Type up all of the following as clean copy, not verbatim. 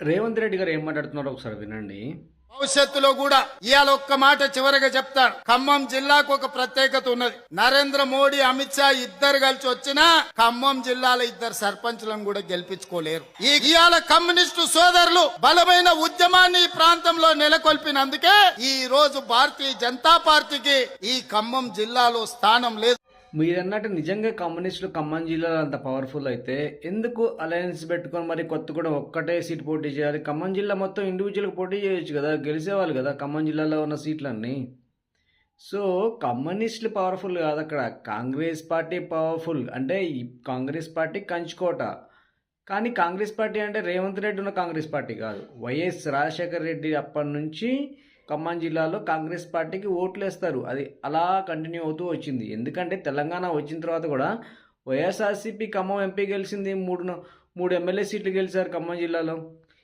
రేవంత్ రెడ్డి గారు ఏం మాట్లాడుతున్నారో ఒకసారి వినండి. భవిష్యత్తులో కూడా ఇవాళ ఒక్క మాట చివరిగా చెప్తాను. ఖమ్మం జిల్లాకు ఒక ప్రత్యేకత ఉన్నది. నరేంద్ర మోడీ, అమిత్ షా ఇద్దరు కలిసి వచ్చినా ఖమ్మం జిల్లాలో ఇద్దరు సర్పంచులను కూడా గెలిపించుకోలేరు. ఇవాళ కమ్యూనిస్టు సోదరులు బలమైన ఉద్యమాన్ని ఈ ప్రాంతంలో నెలకొల్పినందుకే ఈ రోజు భారతీయ జనతా పార్టీకి ఈ ఖమ్మం జిల్లాలో స్థానం లేదు. మీరన్నట్టు నిజంగా కమ్యూనిస్టులు ఖమ్మం జిల్లాలో అంత పవర్ఫుల్ అయితే ఎందుకు అలయన్స్ పెట్టుకొని మరి కొత్తగూడెం ఒక్కటే సీట్ పోటీ చేయాలి? ఖమ్మం జిల్లా మొత్తం ఇండివిజువల్గా పోటీ చేయొచ్చు కదా, గెలిచేవాళ్ళు కదా ఖమ్మం జిల్లాలో ఉన్న సీట్లన్నీ. సో కమ్యూనిస్టులు పవర్ఫుల్ కాదు, అక్కడ కాంగ్రెస్ పార్టీ పవర్ఫుల్. అంటే ఈ కాంగ్రెస్ పార్టీ కంచుకోట, కానీ కాంగ్రెస్ పార్టీ అంటే రేవంత్ రెడ్డి ఉన్న కాంగ్రెస్ పార్టీ కాదు. వైఎస్ రాజశేఖర రెడ్డి అప్పటి నుంచి ఖమ్మం జిల్లాలో కాంగ్రెస్ పార్టీకి ఓట్లు వేస్తారు. అది అలా కంటిన్యూ అవుతూ వచ్చింది. ఎందుకంటే తెలంగాణ వచ్చిన తర్వాత కూడా వైఎస్ఆర్సీపీ ఖమ్మం ఎంపీ గెలిచింది, మూడు ఎమ్మెల్యే సీట్లు గెలిచారు ఖమ్మం జిల్లాలో.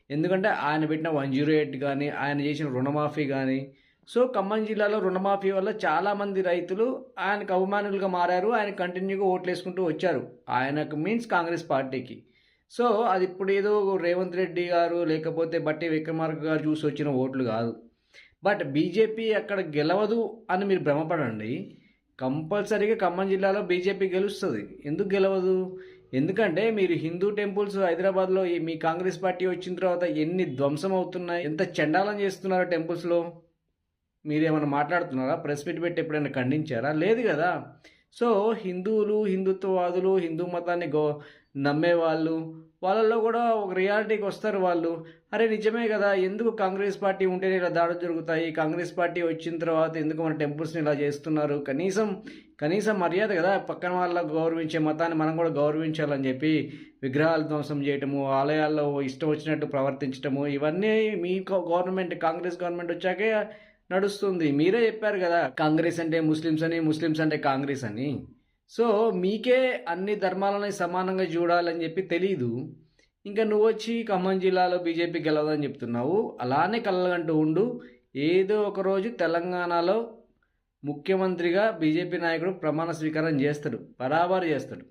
ఎందుకంటే ఆయన పెట్టిన 108 కానీ, ఆయన చేసిన రుణమాఫీ కానీ. సో ఖమ్మం జిల్లాలో రుణమాఫీ వల్ల చాలామంది రైతులు ఆయనకు అభిమానులుగా మారారు. ఆయన కంటిన్యూగా ఓట్లు వేసుకుంటూ వచ్చారు, ఆయనకు మీన్స్ కాంగ్రెస్ పార్టీకి. సో అది ఇప్పుడు ఏదో రేవంత్ రెడ్డి గారు లేకపోతే బట్టి విక్రమార్క గారు చూసి వచ్చిన ఓట్లు కాదు. బట్ బీజేపీ అక్కడ గెలవదు అని మీరు భ్రమపడండి. కంపల్సరీగా ఖమ్మం జిల్లాలో బీజేపీ గెలుస్తుంది. ఎందుకు గెలవదు? ఎందుకంటే మీరు హిందూ టెంపుల్స్ హైదరాబాద్లో మీ కాంగ్రెస్ పార్టీ వచ్చిన తర్వాత ఎన్ని ధ్వంసం అవుతున్నాయి, ఎంత చండాలం చేస్తున్నారో టెంపుల్స్లో. మీరేమైనా మాట్లాడుతున్నారా? ప్రెస్ మీట్ పెట్టి ఎప్పుడైనా ఖండించారా? లేదు కదా. సో హిందువులు, హిందుత్వవాదులు, హిందూ మతాన్ని నమ్మేవాళ్ళు, వాళ్ళల్లో కూడా ఒక రియాలిటీకి వస్తారు వాళ్ళు. అరే నిజమే కదా, ఎందుకు కాంగ్రెస్ పార్టీ ఉంటేనే ఇలా దాడులు జరుగుతాయి, కాంగ్రెస్ పార్టీ వచ్చిన తర్వాత ఎందుకు మన టెంపుల్స్ని ఇలా చేస్తున్నారు, కనీసం మర్యాద కదా, పక్కన వాళ్ళ గౌరవించే మతాన్ని మనం కూడా గౌరవించాలని చెప్పి విగ్రహాలు ధ్వంసం చేయటము, ఆలయాల్లో ఇష్టం వచ్చినట్టు ప్రవర్తించటము, ఇవన్నీ మీ గవర్నమెంట్, కాంగ్రెస్ గవర్నమెంట్ వచ్చాకే నడుస్తుంది. మీరే చెప్పారు కదా కాంగ్రెస్ అంటే ముస్లిమ్స్ అని, ముస్లిమ్స్ అంటే కాంగ్రెస్ అని. సో మీకే అన్ని ధర్మాలని సమానంగా చూడాలని చెప్పి తెలీదు. ఇంకా నువ్వు వచ్చి ఖమ్మం జిల్లాలో బీజేపీ గెలవదని చెప్తున్నావు. అలానే కలగంటూ ఉండు. ఏదో ఒకరోజు తెలంగాణలో ముఖ్యమంత్రిగా బీజేపీ నాయకుడు ప్రమాణ స్వీకారం చేస్తాడు, బరాబరు చేస్తాడు.